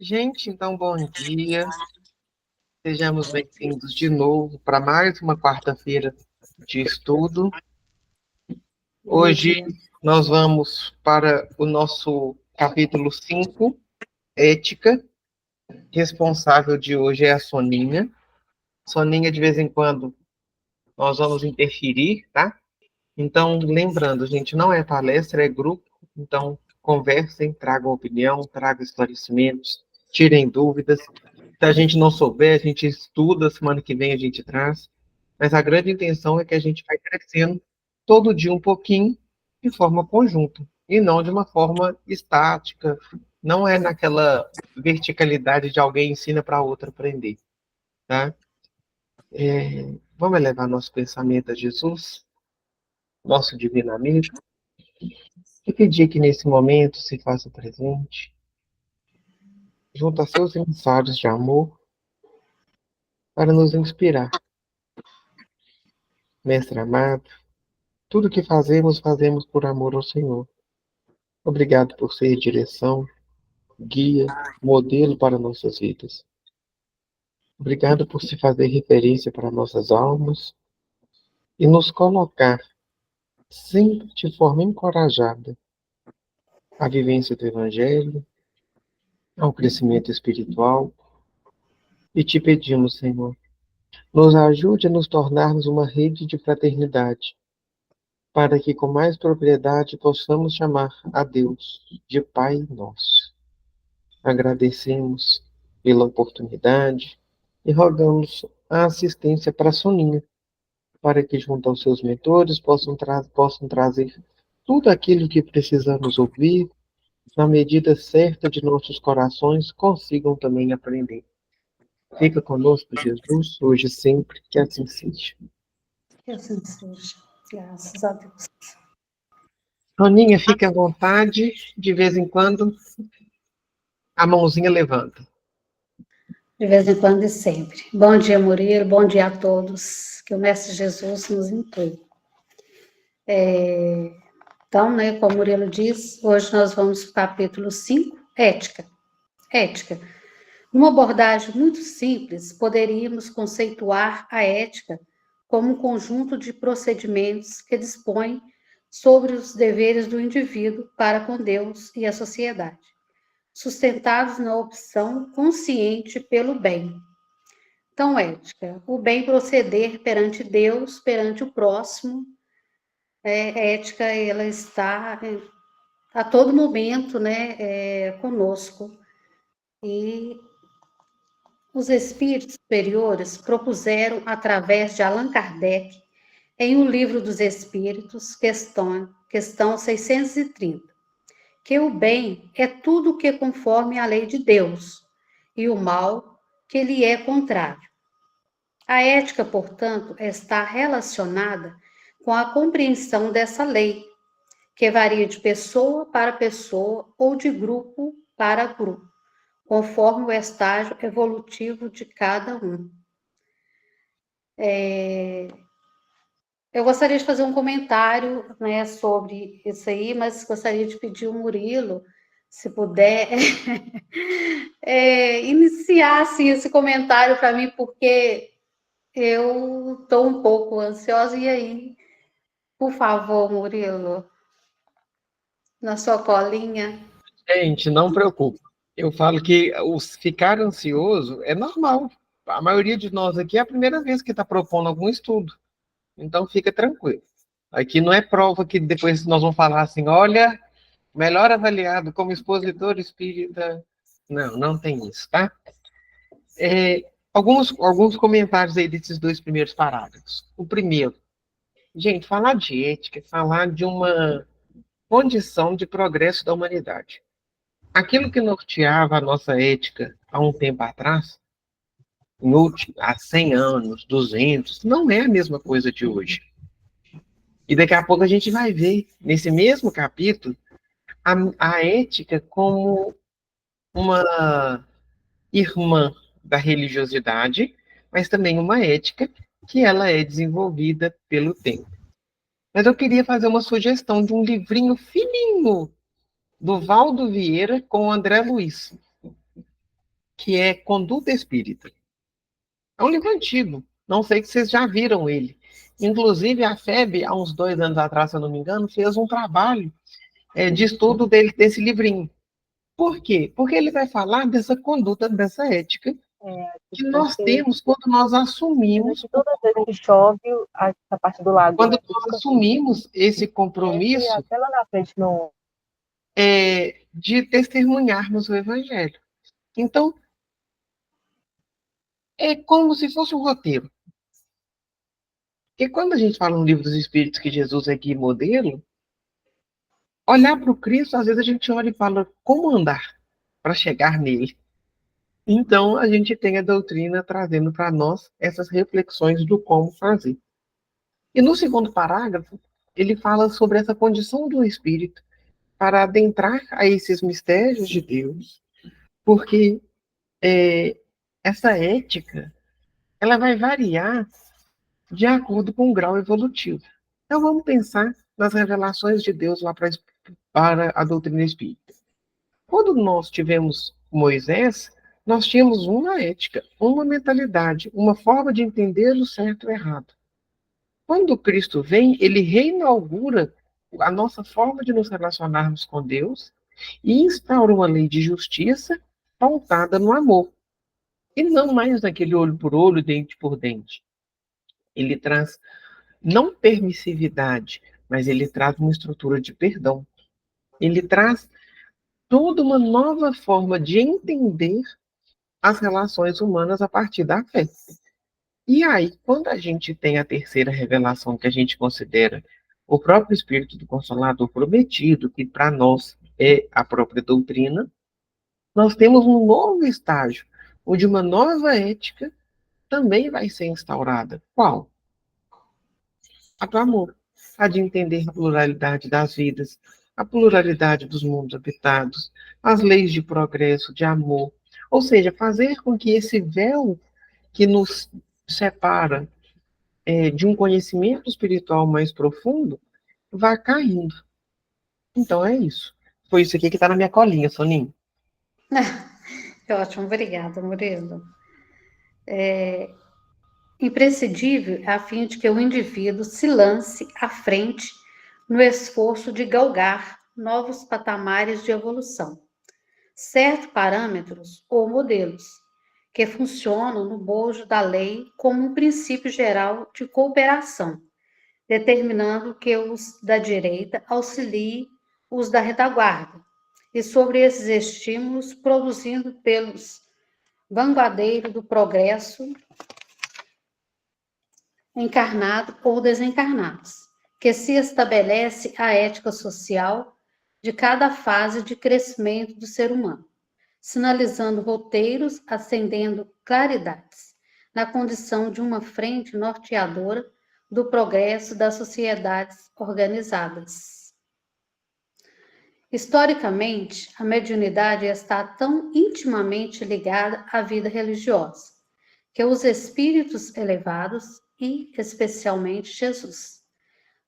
Gente, então bom dia. Sejamos bem-vindos de novo para mais uma quarta-feira de estudo. Bom Hoje dia. nós vamos para o nosso capítulo 5, Ética. Responsável de hoje é a Soninha. Soninha, de vez em quando, nós vamos interferir, tá? Então, lembrando, gente, não é palestra, é grupo. Então, conversem, tragam opinião, tragam esclarecimentos, tirem dúvidas. Se a gente não souber, a gente estuda, semana que vem a gente traz. Mas a grande intenção é que a gente vai crescendo todo dia um pouquinho de forma conjunta e não de uma forma estática. Não é naquela verticalidade de alguém ensina para outra aprender, tá? Vamos elevar nosso pensamento a Jesus, nosso divino amigo, e pedir que nesse momento se faça presente, junto a seus emissários de amor, para nos inspirar. Mestre amado, tudo que fazemos, fazemos por amor ao Senhor. Obrigado por ser direção, guia, modelo para nossas vidas. Obrigado por se fazer referência para nossas almas e nos colocar sempre de forma encorajada à vivência do Evangelho, ao crescimento espiritual. E te pedimos, Senhor, nos ajude a nos tornarmos uma rede de fraternidade, para que com mais propriedade possamos chamar a Deus de Pai nosso. Agradecemos pela oportunidade e rogamos a assistência para a Soninha, para que, junto aos seus mentores, possam trazer tudo aquilo que precisamos ouvir, na medida certa de nossos corações consigam também aprender. Fica conosco, Jesus, hoje e sempre, que assim seja. Que assim seja. Graças a Deus. Soninha, fique à vontade, de vez em quando a mãozinha levanta. De vez em quando e sempre. Bom dia, Murilo. Bom dia a todos. Que o Mestre Jesus nos inclui. Então, né, como o Murilo diz, hoje nós vamos para o capítulo 5, Ética. Ética. Numa abordagem muito simples, poderíamos conceituar a ética como um conjunto de procedimentos que dispõe sobre os deveres do indivíduo para com Deus e a sociedade, sustentados na opção consciente pelo bem. Então, ética, o bem proceder perante Deus, perante o próximo. Ética, ela está a todo momento, né, conosco. E os espíritos superiores propuseram, através de Allan Kardec, em O Livro dos Espíritos, questão 630, que o bem é tudo que conforme a lei de Deus, e o mal que lhe é contrário. A ética, portanto, está relacionada com a compreensão dessa lei, que varia de pessoa para pessoa ou de grupo para grupo, conforme o estágio evolutivo de cada um. Eu gostaria de fazer um comentário, né, sobre isso aí, mas gostaria de pedir ao Murilo, se puder, iniciar assim, esse comentário para mim, porque eu estou um pouco ansiosa. E aí, por favor, Murilo, na sua colinha. Gente, não preocupe. Eu falo que ficar ansioso é normal. A maioria de nós aqui é a primeira vez que está propondo algum estudo. Então, fica tranquilo. Aqui não é prova que depois nós vamos falar assim, olha, melhor avaliado como expositor espírita. Não, não tem isso, tá? Alguns comentários aí desses dois primeiros parágrafos. O primeiro, gente, falar de ética é falar de uma condição de progresso da humanidade. Aquilo que norteava a nossa ética há um tempo atrás, há 100 anos, 200, não é a mesma coisa de hoje. E daqui a pouco a gente vai ver, nesse mesmo capítulo, a ética como uma irmã da religiosidade, mas também uma ética que ela é desenvolvida pelo tempo. Mas eu queria fazer uma sugestão de um livrinho fininho do Valdo Vieira com o André Luiz. que é Conduta Espírita. É um livro antigo, não sei se vocês já viram ele. Inclusive, a FEB, há uns 2 anos atrás, se eu não me engano, fez um trabalho de estudo desse livrinho. Por quê? Porque ele vai falar dessa conduta, dessa ética que nós temos quando nós assumimos, toda vez que chove, essa parte do lago, quando nós assumimos esse compromisso até lá na frente no de testemunharmos o Evangelho. Então, é como se fosse um roteiro. Porque quando a gente fala no livro dos Espíritos que Jesus é guia e modelo, olhar para o Cristo, às vezes a gente olha e fala como andar para chegar nele. Então, a gente tem a doutrina trazendo para nós essas reflexões do como fazer. E no segundo parágrafo, ele fala sobre essa condição do Espírito para adentrar a esses mistérios de Deus, porque essa ética, ela vai variar de acordo com o grau evolutivo. Então, vamos pensar nas revelações de Deus lá para a doutrina espírita. Quando nós tivemos Moisés, nós tínhamos uma ética, uma mentalidade, uma forma de entender o certo e o errado. Quando Cristo vem, ele reinaugura a nossa forma de nos relacionarmos com Deus e instaura uma lei de justiça pautada no amor. E não mais naquele olho por olho, dente por dente. Ele traz não permissividade, mas ele traz uma estrutura de perdão. Ele traz toda uma nova forma de entender as relações humanas a partir da fé. E aí, quando a gente tem a terceira revelação, que a gente considera o próprio Espírito do Consolador prometido, que para nós é a própria doutrina, nós temos um novo estágio, onde uma nova ética também vai ser instaurada. Qual? A do amor, a de entender a pluralidade das vidas, a pluralidade dos mundos habitados, as leis de progresso, de amor, ou seja, fazer com que esse véu que nos separa de um conhecimento espiritual mais profundo vá caindo. Então é isso. Foi isso aqui que está na minha colinha, Soninho. Ótimo, obrigada, Murilo. Imprescindível a fim de que o indivíduo se lance à frente no esforço de galgar novos patamares de evolução, certos parâmetros ou modelos que funcionam no bojo da lei como um princípio geral de cooperação, determinando que os da direita auxiliem os da retaguarda, e sobre esses estímulos produzindo pelos vanguardeiros do progresso encarnado ou desencarnados, que se estabelece a ética social de cada fase de crescimento do ser humano, sinalizando roteiros, acendendo claridades, na condição de uma frente norteadora do progresso das sociedades organizadas. Historicamente, a mediunidade está tão intimamente ligada à vida religiosa, que os espíritos elevados, e especialmente Jesus,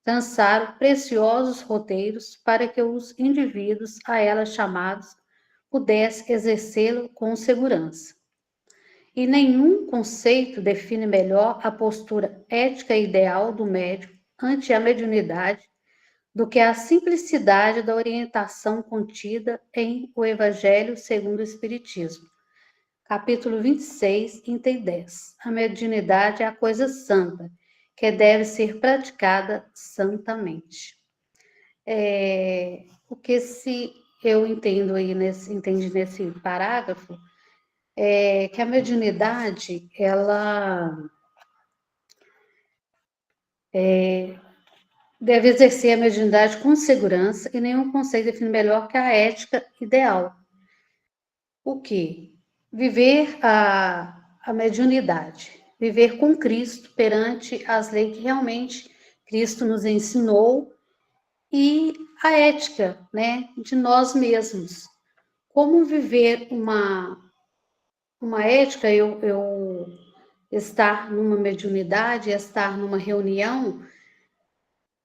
lançaram preciosos roteiros para que os indivíduos a ela chamados pudessem exercê-lo com segurança. E nenhum conceito define melhor a postura ética ideal do médium ante a mediunidade do que a simplicidade da orientação contida em O Evangelho segundo o Espiritismo, capítulo 26, item 10. A mediunidade é a coisa santa, que deve ser praticada santamente. O que se eu entendo aí entendi nesse parágrafo é que a mediunidade, ela deve exercer a mediunidade com segurança e nenhum conceito define melhor que a ética ideal. O quê? Viver a mediunidade, viver com Cristo perante as leis que realmente Cristo nos ensinou e a ética, né, de nós mesmos. Como viver uma ética, eu estar numa mediunidade, estar numa reunião,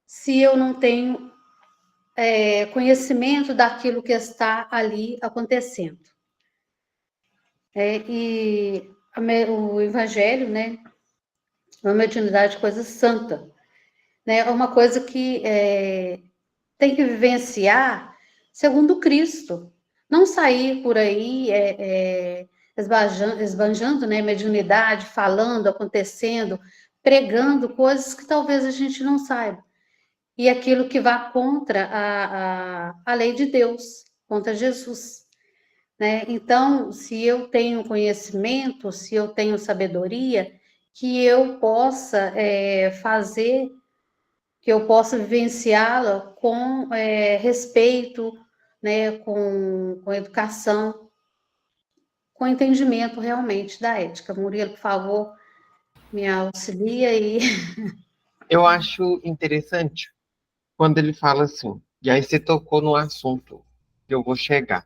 se eu não tenho conhecimento daquilo que está ali acontecendo. E o Evangelho, né, é uma mediunidade coisa santa, né? É uma coisa que tem que vivenciar segundo Cristo, não sair por aí esbanjando, né, mediunidade, falando, acontecendo, pregando coisas que talvez a gente não saiba. E aquilo que vá contra a lei de Deus, contra Jesus, né? Então, se eu tenho conhecimento, se eu tenho sabedoria, que eu possa fazer, que eu possa vivenciá-la com respeito, né? Com educação, com entendimento realmente da ética. Murilo, por favor, me auxilia aí. Eu acho interessante quando ele fala assim, e aí você tocou no assunto que eu vou chegar.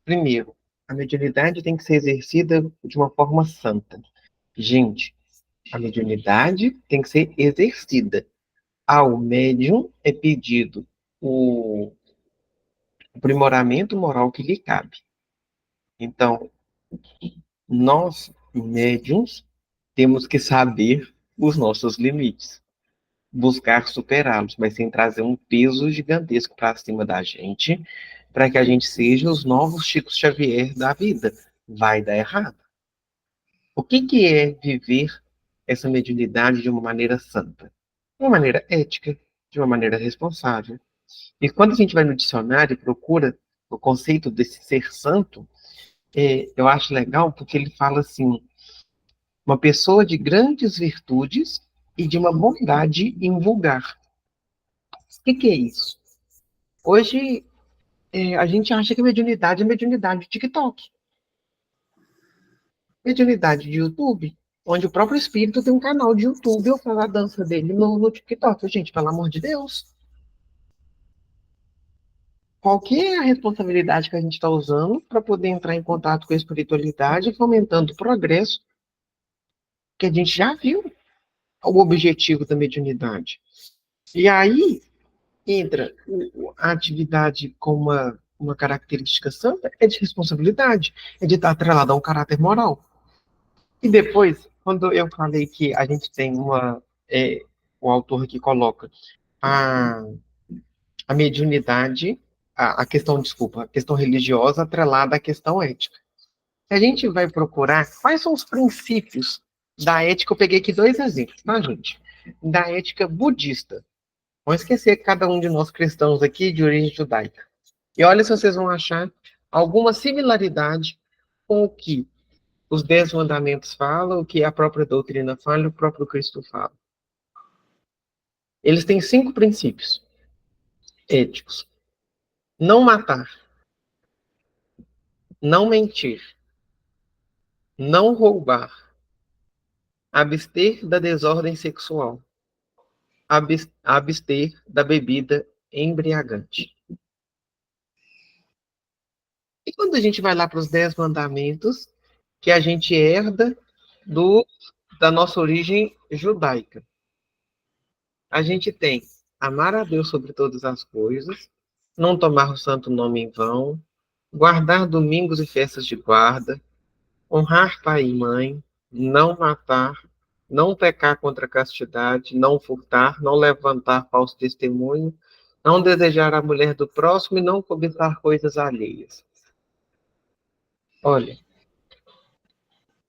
Primeiro, a mediunidade tem que ser exercida de uma forma santa. Gente, a mediunidade tem que ser exercida. Ao médium é pedido o aprimoramento moral que lhe cabe. Então, nós, médiums, temos que saber os nossos limites, buscar superá-los, mas sem trazer um peso gigantesco para cima da gente, para que a gente seja os novos Chico Xavier da vida. Vai dar errado. O que é viver essa mediunidade de uma maneira santa? De uma maneira ética, de uma maneira responsável. E quando a gente vai no dicionário e procura o conceito desse ser santo, eu acho legal porque ele fala assim, uma pessoa de grandes virtudes e de uma bondade invulgar. O que é isso? Hoje, a gente acha que mediunidade é mediunidade de TikTok, mediunidade de YouTube, onde o próprio espírito tem um canal de YouTube ou faz a dança dele no TikTok. Gente, pelo amor de Deus, qual que é a responsabilidade que a gente está usando para poder entrar em contato com a espiritualidade, fomentando o progresso, que a gente já viu o objetivo da mediunidade. E aí entra a atividade com uma característica santa, é de responsabilidade, é de estar atrelado a um caráter moral. E depois, quando eu falei que a gente tem o autor aqui coloca a, a mediunidade, a questão religiosa atrelada à questão ética. Se a gente vai procurar quais são os princípios da ética, eu peguei aqui 2 exemplos, tá, gente? Da ética budista. Vamos esquecer que cada um de nós cristãos aqui de origem judaica. E olha se vocês vão achar alguma similaridade com o que os 10 mandamentos falam, o que a própria doutrina fala e o próprio Cristo fala. Eles têm 5 princípios éticos: não matar, não mentir, não roubar, abster da desordem sexual, abster da bebida embriagante. E quando a gente vai lá para os 10 mandamentos, que a gente herda da nossa origem judaica, a gente tem amar a Deus sobre todas as coisas, não tomar o santo nome em vão, guardar domingos e festas de guarda, honrar pai e mãe, não matar, não pecar contra a castidade, não furtar, não levantar falso testemunho, não desejar a mulher do próximo e não cobiçar coisas alheias. Olha,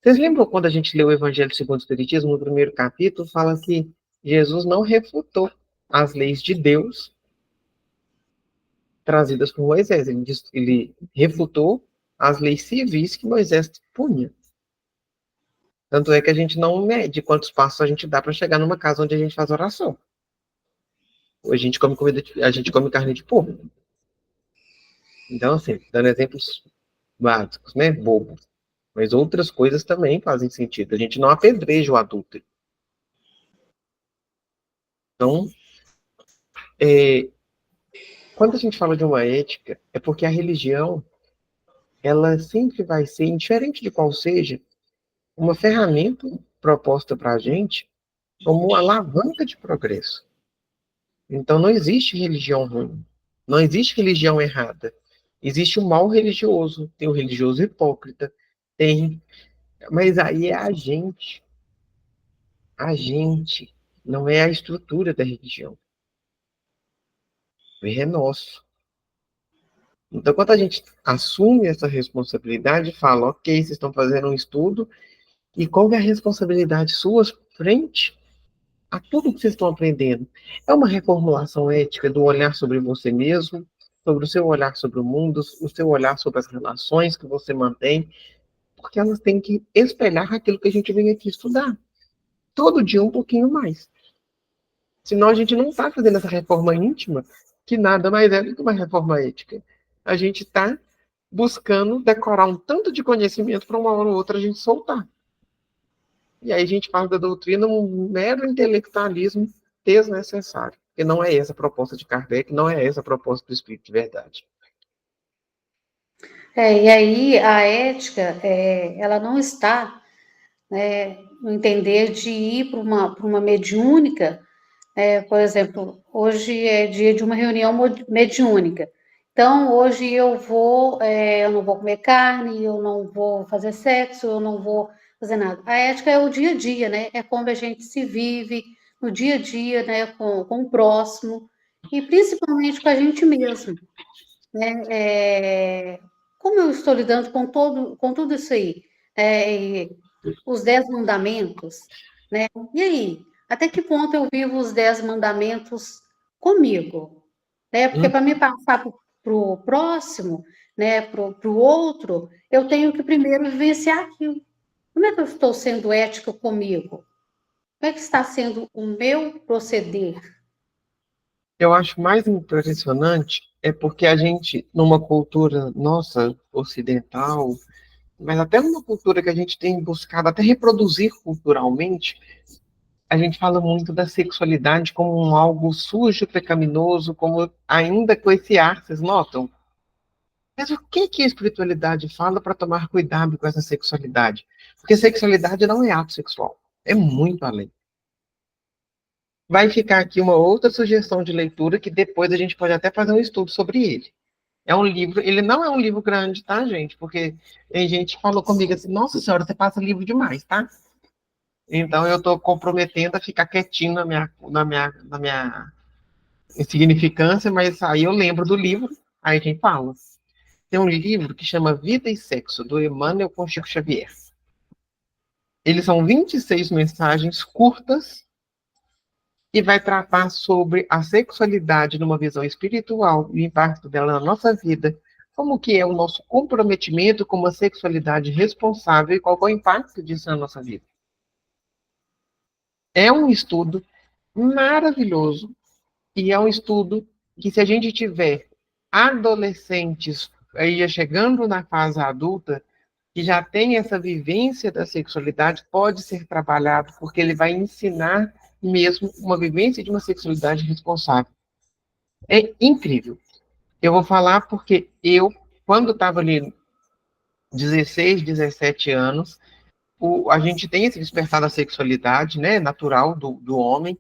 vocês lembram quando a gente leu o Evangelho segundo o Espiritismo, no primeiro capítulo, fala que Jesus não refutou as leis de Deus trazidas por Moisés. Ele refutou as leis civis que Moisés punha. Tanto é que a gente não mede quantos passos a gente dá para chegar numa casa onde a gente faz oração. Ou a gente come a gente come carne de porco. Então, assim, dando exemplos básicos, né? Bobos. Mas outras coisas também fazem sentido. A gente não apedreja o adúltero. Então, quando a gente fala de uma ética, é porque a religião, ela sempre vai ser, indiferente de qual seja, uma ferramenta proposta para a gente como uma alavanca de progresso. Então, não existe religião ruim. Não existe religião errada. Existe o mal religioso. Tem o religioso hipócrita. Tem. Mas aí é a gente, não é a estrutura da religião, é nosso. Então, quando a gente assume essa responsabilidade, fala, ok, vocês estão fazendo um estudo, e qual é a responsabilidade sua frente a tudo que vocês estão aprendendo? É uma reformulação ética do olhar sobre você mesmo, sobre o seu olhar sobre o mundo, o seu olhar sobre as relações que você mantém, porque elas têm que espelhar aquilo que a gente vem aqui estudar. Todo dia um pouquinho mais. Senão a gente não está fazendo essa reforma íntima, que nada mais é do que uma reforma ética. A gente está buscando decorar um tanto de conhecimento para uma hora ou outra a gente soltar. E aí a gente faz da doutrina um mero intelectualismo desnecessário. Porque não é essa a proposta de Kardec, não é essa a proposta do Espírito de Verdade. E aí a ética, ela não está, né, no entender de ir para uma mediúnica. Por exemplo, hoje é dia de uma reunião mediúnica. Então, hoje eu não vou comer carne, eu não vou fazer sexo, eu não vou fazer nada. A ética é o dia a dia, né? É como a gente se vive no dia a dia, né? Com o próximo e principalmente com a gente mesmo, né? Como eu estou lidando com tudo isso aí? E os 10 mandamentos, né? E aí? Até que ponto eu vivo os 10 mandamentos comigo? Né? Porque para me passar para o próximo, né? Para o outro, eu tenho que primeiro vivenciar aquilo. Como é que eu estou sendo ética comigo? Como é que está sendo o meu proceder? Eu acho mais impressionante é porque a gente, numa cultura nossa, ocidental, mas até numa cultura que a gente tem buscado até reproduzir culturalmente, a gente fala muito da sexualidade como um algo sujo, pecaminoso, como ainda com esse ar, vocês notam? Mas o que que a espiritualidade fala para tomar cuidado com essa sexualidade? Porque sexualidade não é ato sexual, é muito além. Vai ficar aqui uma outra sugestão de leitura que depois a gente pode até fazer um estudo sobre ele. É um livro, ele não é um livro grande, tá, gente? Porque tem gente que falou comigo assim, nossa senhora, você passa livro demais, tá? Então eu estou comprometendo a ficar quietinho na minha insignificância, mas aí eu lembro do livro, aí a gente fala. Tem um livro que chama Vida e Sexo, do Emmanuel com Chico Xavier. Eles são 26 mensagens curtas e vai tratar sobre a sexualidade numa visão espiritual e o impacto dela na nossa vida, como que é o nosso comprometimento com uma sexualidade responsável e qual é o impacto disso na nossa vida. É um estudo maravilhoso e é um estudo que, se a gente tiver adolescentes aí chegando na fase adulta, que já tem essa vivência da sexualidade, pode ser trabalhado, porque ele vai ensinar mesmo uma vivência de uma sexualidade responsável. É incrível. Eu vou falar porque eu, quando estava ali 16, 17 anos, a gente tem esse despertar da sexualidade, né, natural do homem,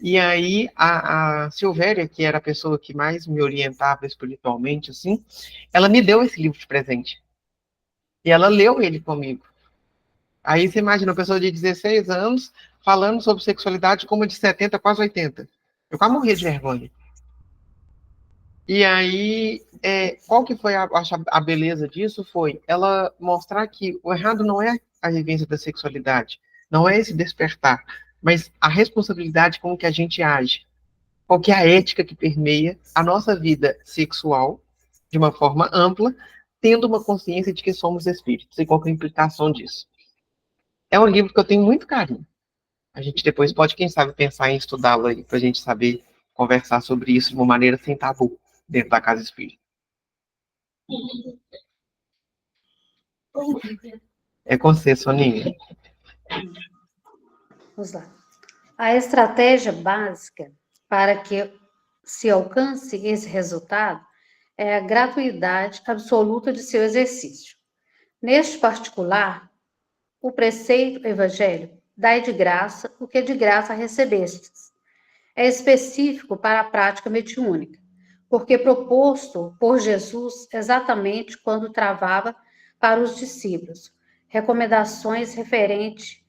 e aí a Silvéria, que era a pessoa que mais me orientava espiritualmente, assim, ela me deu esse livro de presente. E ela leu ele comigo. Aí você imagina uma pessoa de 16 anos falando sobre sexualidade como de 70, quase 80. Eu quase morria de vergonha. E aí, qual que foi a beleza disso? Foi ela mostrar que o errado não é a vivência da sexualidade, não é esse despertar, mas a responsabilidade com que a gente age, qual que é a ética que permeia a nossa vida sexual de uma forma ampla, tendo uma consciência de que somos espíritos e qual que é a implicação disso. É um livro que eu tenho muito carinho. A gente depois pode, quem sabe, pensar em estudá-lo aí, para a gente saber conversar sobre isso de uma maneira sem tabu, dentro da Casa Espírita. É com você, Soninha. Vamos lá. A estratégia básica para que se alcance esse resultado é a gratuidade absoluta de seu exercício. Neste particular, o preceito evangélico: dai de graça o que de graça recebestes. É específico para a prática mediúnica, porque proposto por Jesus exatamente quando travava para os discípulos: recomendações referentes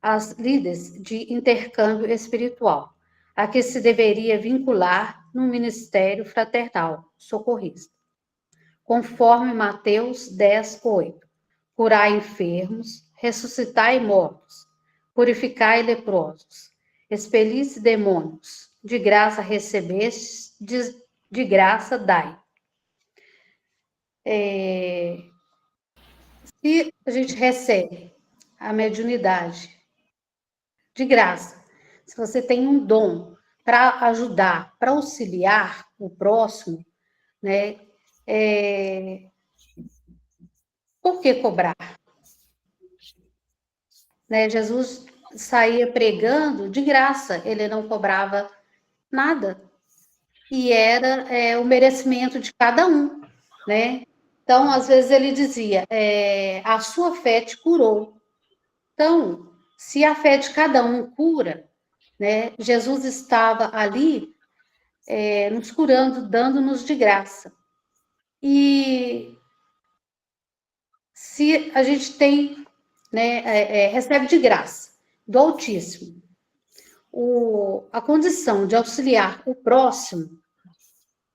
às líderes de intercâmbio espiritual, a que se deveria vincular no ministério fraternal socorrista, conforme Mateus 10:8. Curai enfermos, ressuscitai mortos, purificai leprosos, expelis demônios, de graça recebestes, de graça dai. Se a gente recebe a mediunidade de graça, se você tem um dom para ajudar, para auxiliar o próximo, né? Por que cobrar? Né? Jesus saía pregando de graça, ele não cobrava nada. E era o merecimento de cada um, né? Então, às vezes ele dizia, a sua fé te curou. Então, se a fé de cada um cura, né? Jesus estava ali nos curando, dando-nos de graça. E se a gente tem, né, recebe de graça do Altíssimo a condição de auxiliar o próximo,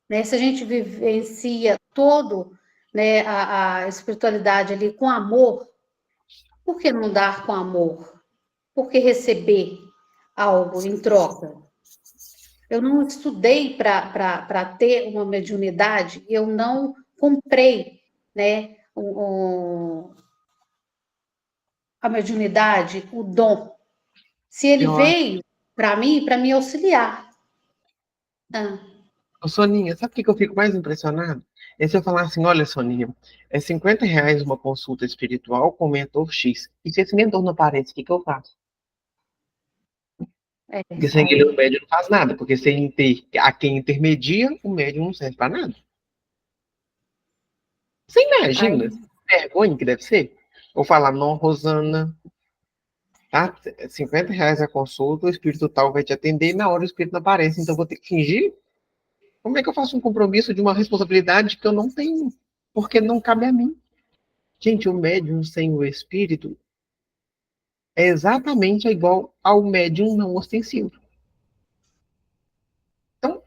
né, se a gente vivencia todo, né, a espiritualidade ali com amor, por que não dar com amor? Por que receber algo em troca? Eu não estudei para ter uma mediunidade, eu não comprei, né, a mediunidade, o dom. Se ele veio para mim auxiliar. Ô, Soninha, sabe o que eu fico mais impressionado? É se eu falar assim, olha, Soninha, é R$ 50 uma consulta espiritual com mentor X. E se esse mentor não aparece, o que eu faço? Porque sem ele o médium não faz nada, porque sem ter a quem intermedia, o médium não serve para nada. Você imagina a vergonha que deve ser? Ou falar, não, Rosana, tá? R$ 50 a consulta, o espírito tal vai te atender, e na hora o espírito não aparece, então eu vou ter que fingir? Como é que eu faço um compromisso de uma responsabilidade que eu não tenho? Porque não cabe a mim. Gente, o médium sem o espírito é exatamente igual ao médium não ostensivo. Então,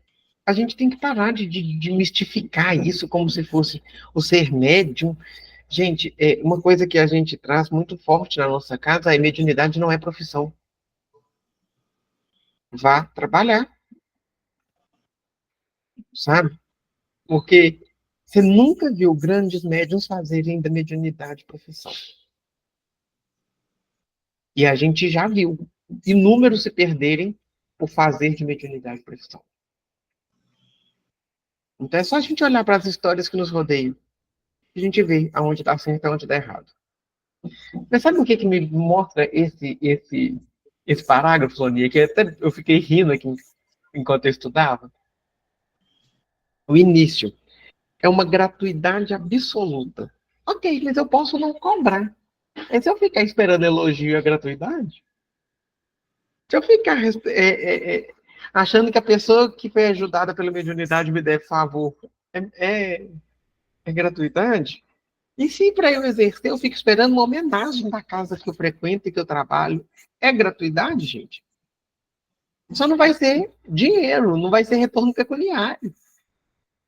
a gente tem que parar de mistificar isso como se fosse o ser médium. Gente, uma coisa que a gente traz muito forte na nossa casa, a mediunidade não é profissão. Vá trabalhar, sabe? Porque você nunca viu grandes médiums fazerem da mediunidade profissão. E a gente já viu inúmeros se perderem por fazer de mediunidade profissão. Então é só a gente olhar para as histórias que nos rodeiam. A gente vê aonde está certo e aonde está errado. Mas sabe o que me mostra esse parágrafo, Sonia? Que até eu fiquei rindo aqui enquanto eu estudava. O início. É uma gratuidade absoluta. Ok, mas eu posso não cobrar. Mas se eu ficar esperando elogio e gratuidade, se eu ficar achando que a pessoa que foi ajudada pela mediunidade me deve favor, é gratuidade? E se para eu exercer eu fico esperando uma homenagem da casa que eu frequento e que eu trabalho, é gratuidade, gente? Só não vai ser dinheiro, não vai ser retorno pecuniário.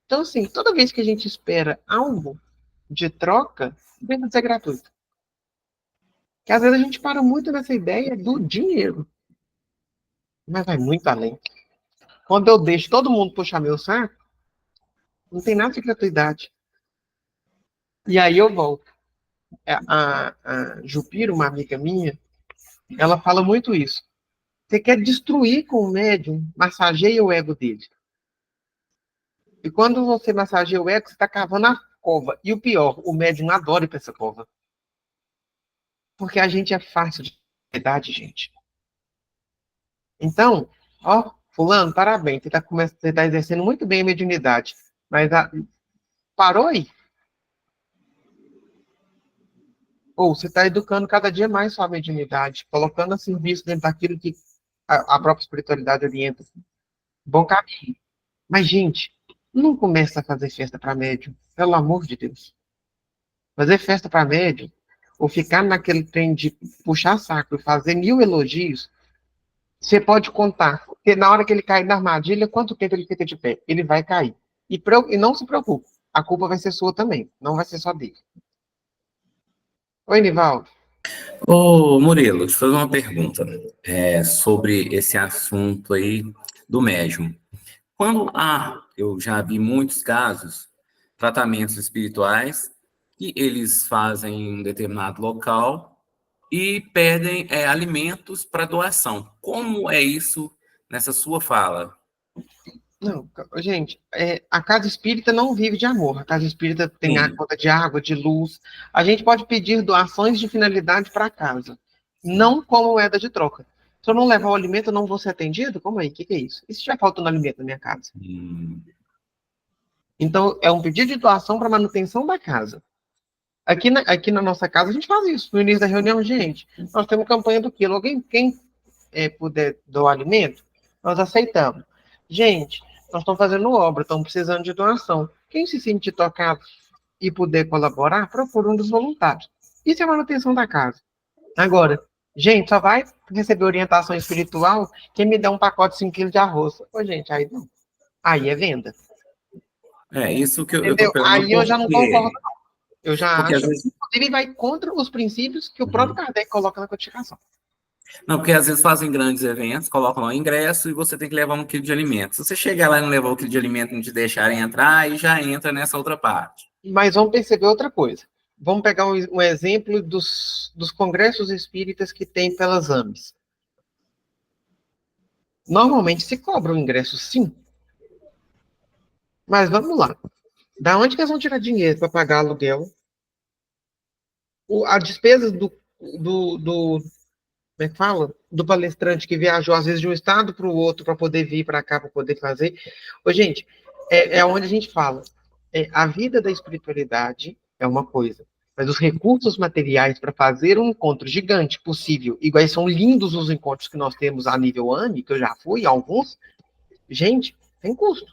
Então, assim, toda vez que a gente espera algo de troca, deve ser gratuito. Porque às vezes a gente para muito nessa ideia do dinheiro. Mas vai muito além. Quando eu deixo todo mundo puxar meu saco, não tem nada de gratuidade. E aí eu volto. A Jupira, uma amiga minha, ela fala muito isso. Você quer destruir com o médium, massageia o ego dele. E quando você massageia o ego, você está cavando a cova. E o pior, o médium adora ir para essa cova. Porque a gente é fácil de verdade, gente. Então, ó, fulano, parabéns, você tá exercendo muito bem a mediunidade. Mas parou aí. Ou você está educando cada dia mais sua mediunidade, colocando a serviço dentro daquilo que a própria espiritualidade orienta. Bom caminho. Mas, gente, não começa a fazer festa para médium, pelo amor de Deus. Fazer festa para médium, ou ficar naquele trem de puxar saco e fazer 1000 elogios, você pode contar, porque na hora que ele cair na armadilha, quanto tempo ele fica de pé? Ele vai cair. E não se preocupe, a culpa vai ser sua também, não vai ser só dele. Oi, Nivaldo. Ô, Murilo, deixa eu fazer uma pergunta sobre esse assunto aí do médium. Eu já vi muitos casos, tratamentos espirituais, que eles fazem em um determinado local e pedem alimentos para doação. Como é isso nessa sua fala? Não, gente, a casa espírita não vive de amor. A casa espírita tem a Sim. conta de água, de luz. A gente pode pedir doações de finalidade para casa, não como moeda de troca. Se eu não levar o alimento, eu não vou ser atendido? Como aí? O que é isso? E se estiver faltando alimento na minha casa? Então, é um pedido de doação para manutenção da casa. Aqui na nossa casa, a gente faz isso. No início da reunião, gente, nós temos campanha do quilo. Quem puder doar alimento, nós aceitamos. Gente, nós estamos fazendo obra, estamos precisando de doação. Quem se sentir tocado e puder colaborar, procura um dos voluntários. Isso é manutenção da casa. Agora, gente, só vai receber orientação espiritual quem me dá um pacote de 5 quilos de arroz. Ô, gente, aí não. Aí é venda. Isso que eu Entendeu? estou perguntando. Aí eu já não concordo, não. Eu já Porque acho às vezes... que, inclusive, vai contra os princípios que o próprio Kardec coloca na codificação. Não, porque às vezes fazem grandes eventos, colocam lá o ingresso e você tem que levar 1 quilo de alimento. Se você chegar lá e não levar o quilo de alimento e não te deixarem entrar, aí já entra nessa outra parte. Mas vamos perceber outra coisa. Vamos pegar um exemplo dos congressos espíritas que tem pelas AMES. Normalmente se cobra o ingresso, sim. Mas vamos lá. Da onde que eles vão tirar dinheiro para pagar aluguel? A despesa como é que fala? Do palestrante que viajou, às vezes, de um estado para o outro para poder vir para cá, para poder fazer. Ô, gente, é onde a gente fala. A vida da espiritualidade é uma coisa, mas os recursos materiais para fazer um encontro gigante possível, iguais são lindos os encontros que nós temos a nível AME, que eu já fui, alguns, gente, tem custo.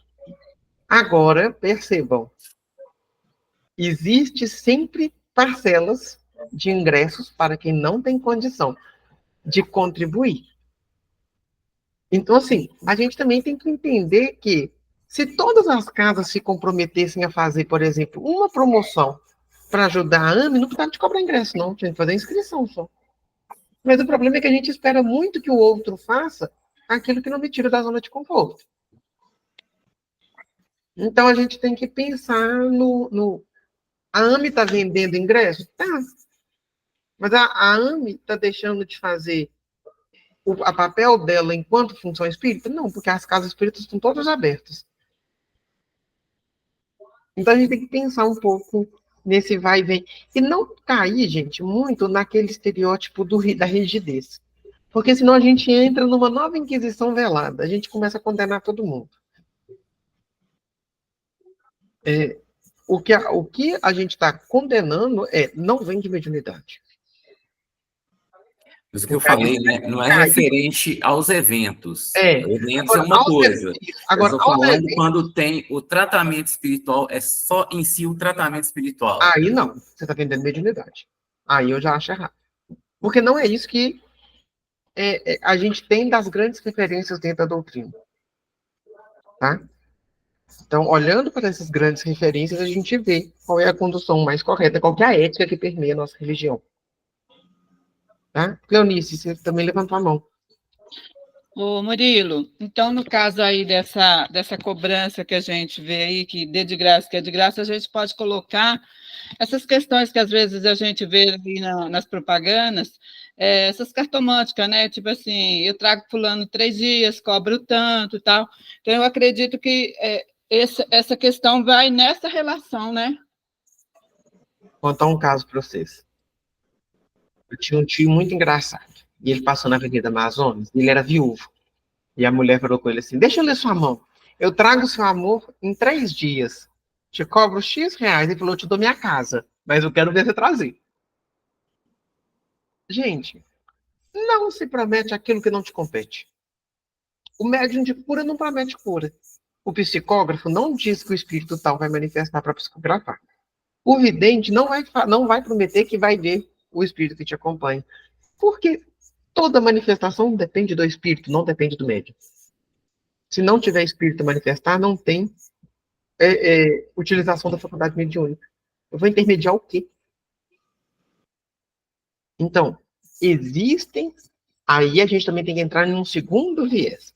Agora, percebam, existe sempre parcelas de ingressos para quem não tem condição de contribuir. Então, assim, a gente também tem que entender que se todas as casas se comprometessem a fazer, por exemplo, uma promoção para ajudar a AME, não precisava de cobrar ingresso, não. Tinha que fazer inscrição só. Mas o problema é que a gente espera muito que o outro faça aquilo que não me tira da zona de conforto. Então, a gente tem que pensar A AME está vendendo ingresso? Tá. Mas a AME está deixando de fazer a papel dela enquanto função espírita? Não, porque as casas espíritas estão todas abertas. Então a gente tem que pensar um pouco nesse vai e vem. E não cair, gente, muito naquele estereótipo da rigidez. Porque senão a gente entra numa nova inquisição velada. A gente começa a condenar todo mundo. O que a gente está condenando não vem de mediunidade. Isso que eu falei, né? Não é referente aos eventos. Eventos agora, é uma coisa. Agora, eu estou falando quando tem o tratamento espiritual, é só em si o tratamento espiritual. Aí não, você está vendendo mediunidade. Aí eu já acho errado. Porque não é isso que a gente tem das grandes referências dentro da doutrina. Tá? Então, olhando para essas grandes referências, a gente vê qual é a condução mais correta, qual é a ética que permeia a nossa religião. Tá? Cleonice, você também levantou a mão. Ô, Murilo, então, no caso aí dessa cobrança que a gente vê aí, que dê de graça, que é de graça, a gente pode colocar essas questões que às vezes a gente vê ali nas propagandas, essas cartomânticas, né? Tipo assim, eu trago fulano 3 dias, cobro tanto e tal. Então, eu acredito que essa questão vai nessa relação, né? Vou contar um caso para vocês. Eu tinha um tio muito engraçado. E ele passou na Avenida Amazonas, e ele era viúvo. E a mulher falou com ele assim, deixa eu ler sua mão. Eu trago seu amor em 3 dias. Te cobro X reais. Ele falou, eu te dou minha casa. Mas eu quero ver você trazer. Gente, não se promete aquilo que não te compete. O médium de cura não promete cura. O psicógrafo não diz que o espírito tal vai manifestar para psicografar. O vidente não vai prometer que vai ver o espírito que te acompanha. Porque toda manifestação depende do espírito, não depende do médium. Se não tiver espírito a manifestar, não tem utilização da faculdade mediúnica. Eu vou intermediar o quê? Então, existem... Aí a gente também tem que entrar em um segundo viés.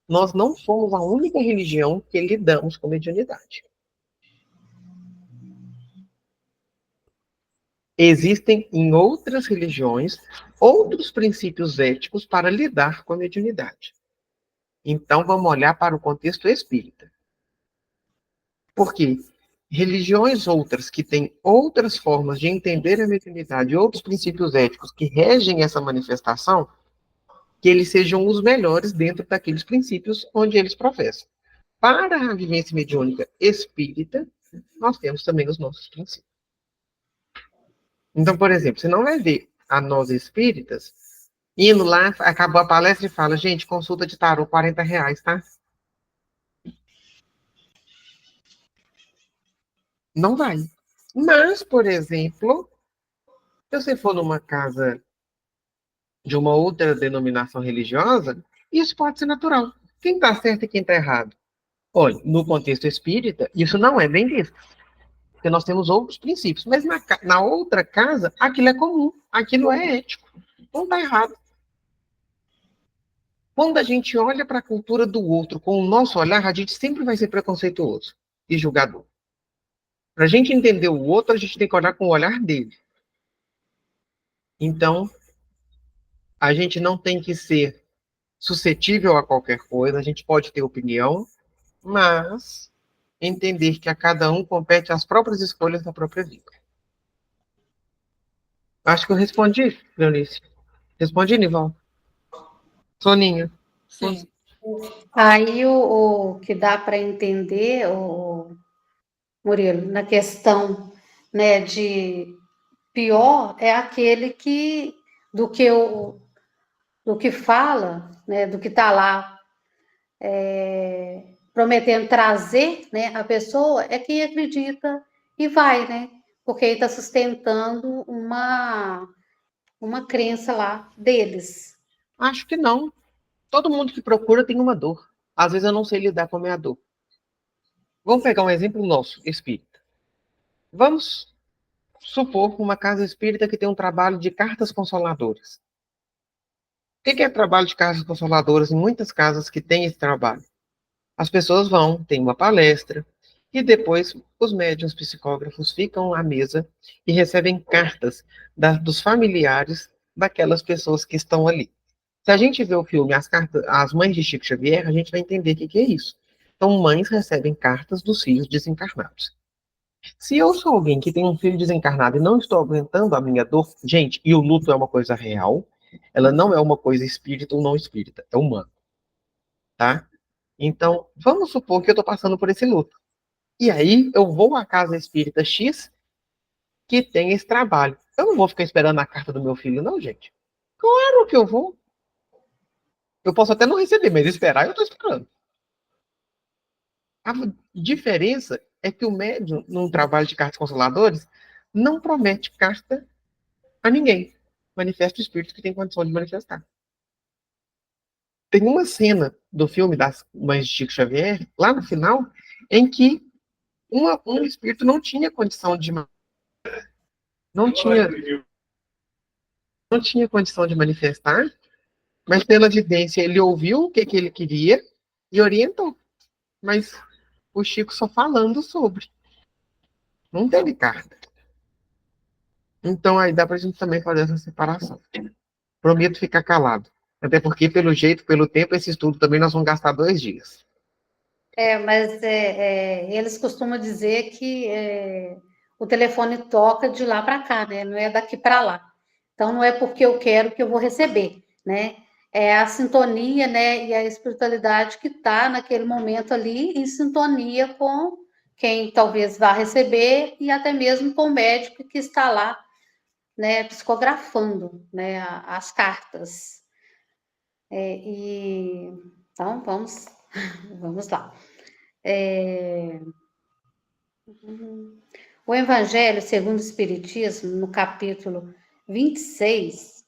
Nós não somos a única religião que lidamos com mediunidade. Existem em outras religiões outros princípios éticos para lidar com a mediunidade. Então, vamos olhar para o contexto espírita. Porque religiões outras que têm outras formas de entender a mediunidade, outros princípios éticos que regem essa manifestação, que eles sejam os melhores dentro daqueles princípios onde eles professam. Para a vivência mediúnica espírita, nós temos também os nossos princípios. Então, por exemplo, você não vai ver a nós espíritas indo lá, acabou a palestra e fala, gente, consulta de tarô, R$40, tá? Não vai. Mas, por exemplo, se você for numa casa de uma outra denominação religiosa, isso pode ser natural. Quem está certo e quem está errado? Olha, no contexto espírita, isso não é bem visto. Porque nós temos outros princípios. Mas na outra casa, aquilo é comum, aquilo é ético. Não está errado. Quando a gente olha para a cultura do outro com o nosso olhar, a gente sempre vai ser preconceituoso e julgador. Para a gente entender o outro, a gente tem que olhar com o olhar dele. Então, a gente não tem que ser suscetível a qualquer coisa, a gente pode ter opinião, mas entender que a cada um compete as próprias escolhas da própria vida. Acho que eu respondi, Leonice. Respondi, Nival? Soninha. Sim. Aí o que dá para entender, Murilo, na questão, né, de pior é aquele que do que fala, né, do que está lá prometendo trazer, né, a pessoa é quem acredita e vai, né, porque ele está sustentando uma crença lá deles. Acho que não. Todo mundo que procura tem uma dor. Às vezes eu não sei lidar com a minha dor. Vamos pegar um exemplo nosso, espírita. Vamos supor uma casa espírita que tem um trabalho de cartas consoladoras. O que é trabalho de cartas consoladoras em muitas casas que têm esse trabalho? As pessoas vão, tem uma palestra, e depois os médiuns psicógrafos ficam à mesa e recebem cartas dos familiares daquelas pessoas que estão ali. Se a gente vê o filme As Mães de Chico Xavier, a gente vai entender o que é isso. Então, mães recebem cartas dos filhos desencarnados. Se eu sou alguém que tem um filho desencarnado e não estou aguentando a minha dor, gente, e o luto é uma coisa real, ela não é uma coisa espírita ou não espírita, é humana, tá? Então, vamos supor que eu estou passando por esse luto. E aí, eu vou à casa espírita X que tem esse trabalho. Eu não vou ficar esperando a carta do meu filho, não, gente. Claro que eu vou. Eu posso até não receber, mas esperar eu estou esperando. A diferença é que o médium, num trabalho de cartas consoladores, não promete carta a ninguém. Manifesta o espírito que tem condição de manifestar. Tem uma cena do filme das Mães de Chico Xavier, lá no final, em que um espírito não tinha condição de não tinha condição de manifestar, mas pela vidência ele ouviu o que ele queria e orientou. Mas o Chico só falando sobre. Não teve carta. Então aí dá pra gente também fazer essa separação. Prometo ficar calado. Até porque, pelo jeito, pelo tempo, esse estudo também nós vamos gastar 2 dias. Mas eles costumam dizer que o telefone toca de lá para cá, né? Não é daqui para lá. Então, não é porque eu quero que eu vou receber, né? É a sintonia, né? E a espiritualidade que está naquele momento ali em sintonia com quem talvez vá receber e até mesmo com o médico que está lá, né? Psicografando, né? As cartas. Então, vamos lá. O Evangelho segundo o Espiritismo, no capítulo 26,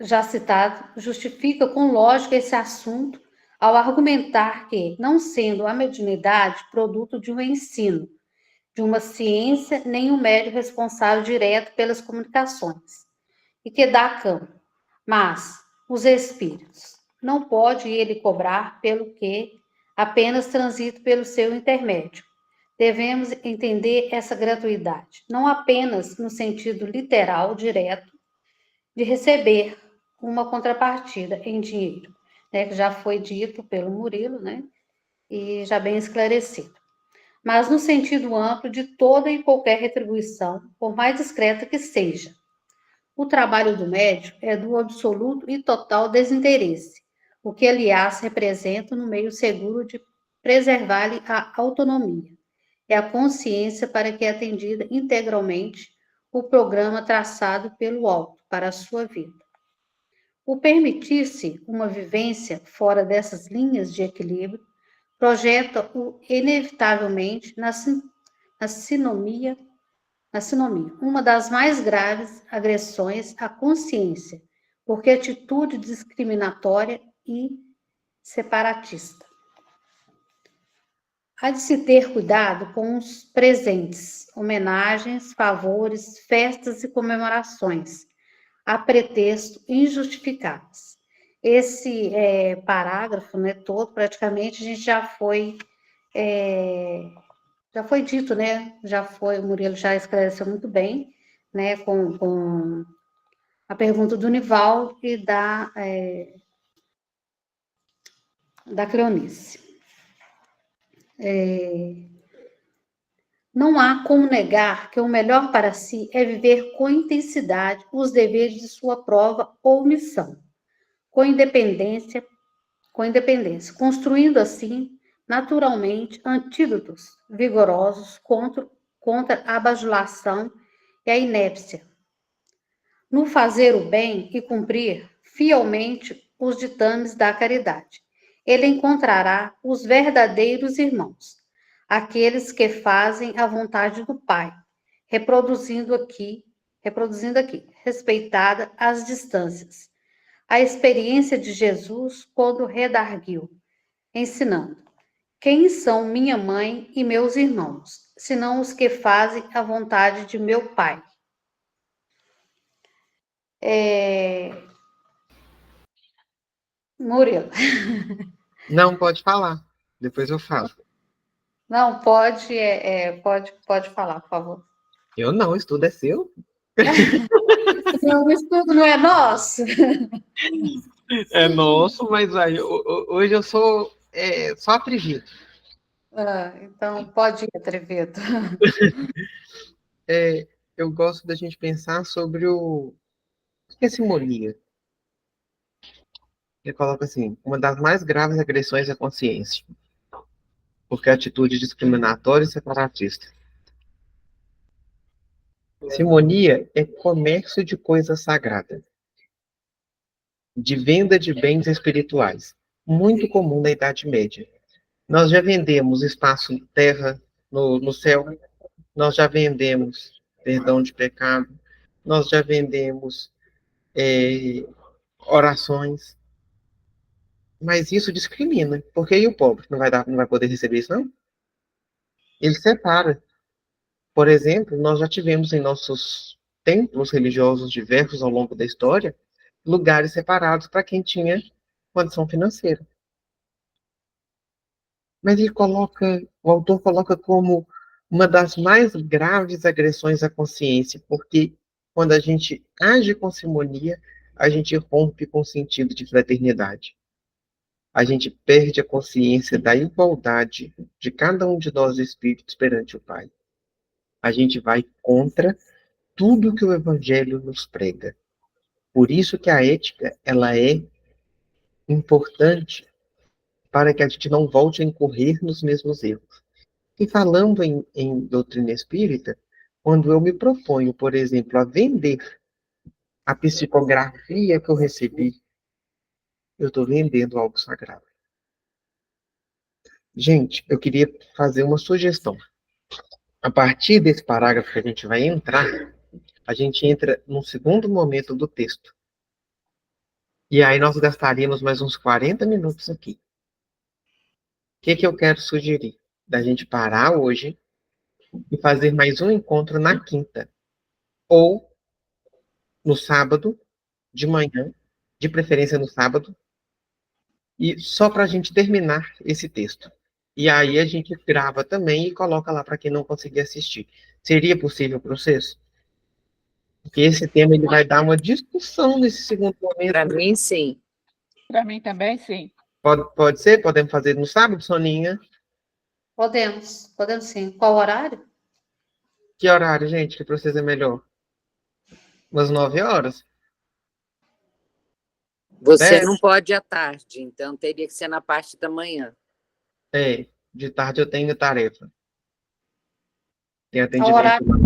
já citado, justifica com lógica esse assunto ao argumentar que, não sendo a mediunidade produto de um ensino, de uma ciência, nem um médium responsável direto pelas comunicações, e que dá campo, mas os espíritos, não pode ele cobrar pelo que apenas transita pelo seu intermédio. Devemos entender essa gratuidade, não apenas no sentido literal, direto, de receber uma contrapartida em dinheiro, né, que já foi dito pelo Murilo, né, e já bem esclarecido, mas no sentido amplo de toda e qualquer retribuição, por mais discreta que seja. O trabalho do médium é do absoluto e total desinteresse, o que, aliás, representa no meio seguro de preservar-lhe a autonomia. É a consciência para que é atendida integralmente o programa traçado pelo alto para a sua vida. O permitir-se uma vivência fora dessas linhas de equilíbrio projeta-o inevitavelmente na sinomia, uma das mais graves agressões à consciência, porque atitude discriminatória e separatista. Há de se ter cuidado com os presentes, homenagens, favores, festas e comemorações, a pretexto injustificáveis. Esse parágrafo, né, todo, praticamente, a gente já foi dito, né? O Murilo já esclareceu muito bem, né, com a pergunta do Nivaldo e da Cleonice. Não há como negar que o melhor para si é viver com intensidade os deveres de sua prova ou missão, com independência, construindo assim, naturalmente, antídotos vigorosos contra a bajulação e a inépcia. No fazer o bem e cumprir fielmente os ditames da caridade, ele encontrará os verdadeiros irmãos, aqueles que fazem a vontade do Pai, reproduzindo aqui, respeitada as distâncias, a experiência de Jesus quando redarguiu, ensinando: quem são minha mãe e meus irmãos, senão os que fazem a vontade de meu Pai? Murilo. Não, pode falar. Depois eu falo. Não, pode falar, por favor. Eu não, o estudo é seu. O estudo não é nosso? É nosso, mas aí, hoje eu sou só atrevido. Então, pode ir, atrevido. Eu gosto da gente pensar sobre o que é simonia. Ele coloca assim, uma das mais graves agressões à consciência, porque a atitude discriminatória e separatista. Simonia é comércio de coisa sagrada, de venda de bens espirituais, muito comum na Idade Média. Nós já vendemos espaço, terra no céu, nós já vendemos perdão de pecado, nós já vendemos orações, mas isso discrimina, porque aí o pobre não vai poder receber isso, não? Ele separa. Por exemplo, nós já tivemos em nossos templos religiosos diversos ao longo da história, lugares separados para quem tinha condição financeira. Mas o autor coloca como uma das mais graves agressões à consciência, porque quando a gente age com simonia, a gente rompe com o sentido de fraternidade. A gente perde a consciência da igualdade de cada um de nós espíritos perante o Pai. A gente vai contra tudo que o Evangelho nos prega. Por isso que a ética, ela é importante para que a gente não volte a incorrer nos mesmos erros. E falando em doutrina espírita, quando eu me proponho, por exemplo, a vender a psicografia que eu recebi, eu estou vendendo algo sagrado. Gente, eu queria fazer uma sugestão. A partir desse parágrafo que a gente vai entrar, a gente entra num segundo momento do texto. E aí nós gastaríamos mais uns 40 minutos aqui. O que que eu quero sugerir? Da gente parar hoje e fazer mais um encontro na quinta. Ou no sábado, de manhã, de preferência no sábado, e só para a gente terminar esse texto. E aí a gente grava também e coloca lá para quem não conseguir assistir. Seria possível para vocês? Porque esse tema ele vai dar uma discussão nesse segundo momento. Para mim, sim. Para mim também, sim. Pode ser? Podemos fazer no sábado, Soninha? Podemos sim. Qual horário? Que horário, gente, que para vocês é melhor? Umas 9 horas? Você 10? não pode à tarde, então teria que ser na parte da manhã. É, de tarde eu tenho tarefa. Tem Qual atendimento horário? lá.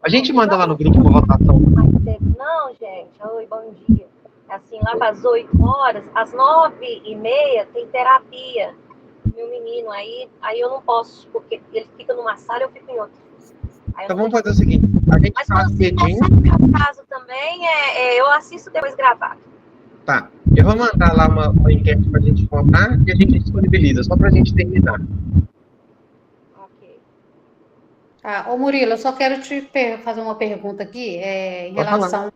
A gente manda lá no grupo uma votação. Mais cedo. Não, gente. Oi, bom dia. Assim, lá para as 8 horas, às 9h30 tem terapia. Meu menino aí eu não posso, porque ele fica numa sala e eu fico em outra. Então vamos fazer o seguinte, a gente Mas faz se cedinho. for caso também, eu assisto depois gravado. Tá. Eu vou mandar lá uma enquete para a gente votar e a gente disponibiliza, só para a gente terminar. Ok. Ô Murilo, eu só quero te fazer uma pergunta aqui, em Pode falar. relação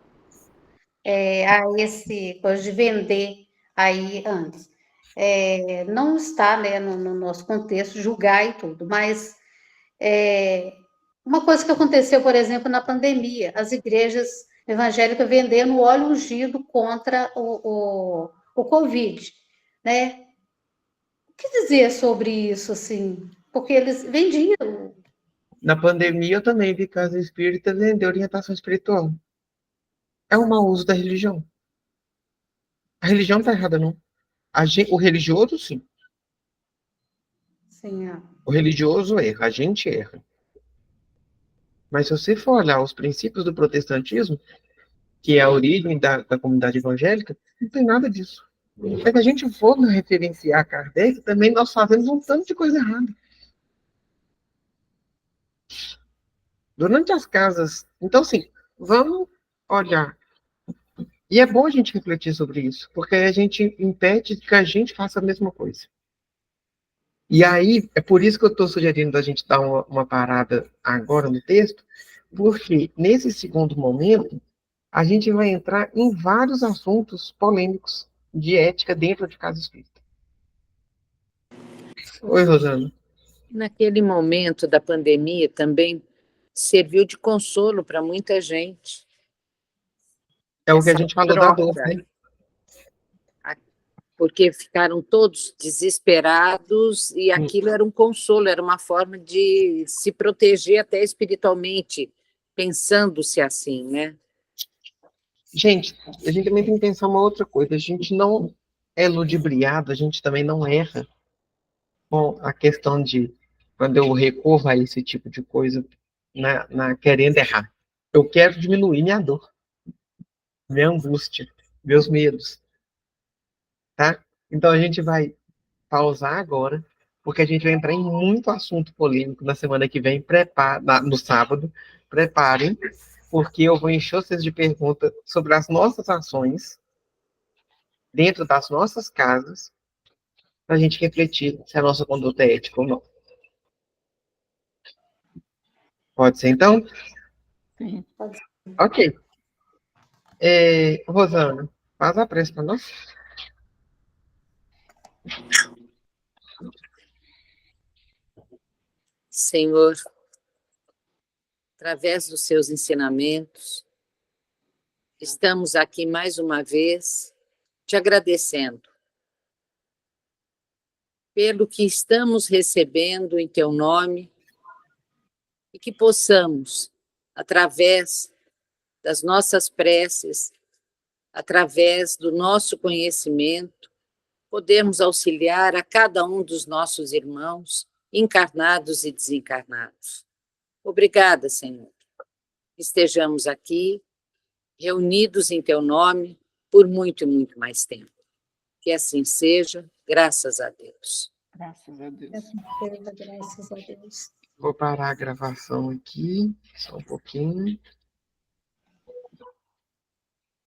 a esse coisa de vender aí antes. Não está, né, no nosso contexto julgar e tudo, mas uma coisa que aconteceu, por exemplo, na pandemia, as igrejas evangélicas vendendo óleo ungido contra o Covid, né? O que dizer sobre isso, assim? Porque eles vendiam. Na pandemia eu também vi casa espírita vender orientação espiritual. É um mau uso da religião. A religião não está errada, não. O religioso, sim. Sim, O religioso erra, a gente erra. Mas se você for olhar os princípios do protestantismo, que é a origem da comunidade evangélica, não tem nada disso. Se a gente for referenciar Kardec, também nós fazemos um tanto de coisa errada. Durante as casas. Então, assim, vamos olhar. E é bom a gente refletir sobre isso, porque a gente impede que a gente faça a mesma coisa. E aí, é por isso que eu estou sugerindo a gente dar uma parada agora no texto, porque nesse segundo momento, a gente vai entrar em vários assuntos polêmicos de ética dentro de casa espírita. Oi, Rosana. Naquele momento da pandemia também serviu de consolo para muita gente. É o que a Essa gente falou da dor, troca, né? porque ficaram todos desesperados e aquilo era um consolo, era uma forma de se proteger até espiritualmente, pensando-se assim, né? Gente, a gente também tem que pensar uma outra coisa. A gente não é ludibriado, a gente também não erra com a questão de quando eu recorro a esse tipo de coisa querendo errar. Eu quero diminuir minha dor, minha angústia, meus medos, tá? Então a gente vai pausar agora, porque a gente vai entrar em muito assunto polêmico na semana que vem, no sábado. Preparem, porque eu vou encher vocês de perguntas sobre as nossas ações dentro das nossas casas, para a gente refletir se a nossa conduta é ética ou não. Pode ser, então? Sim. Ok. Rosana, faz a prece para nós. Senhor, através dos seus ensinamentos, estamos aqui mais uma vez te agradecendo pelo que estamos recebendo em teu nome e que possamos, através das nossas preces, através do nosso conhecimento, podermos auxiliar a cada um dos nossos irmãos, encarnados e desencarnados. Obrigada, Senhor. Estejamos aqui, reunidos em teu nome, por muito e muito mais tempo. Que assim seja, graças a Deus. Graças a Deus. graças a Deus. Vou parar a gravação aqui, só um pouquinho.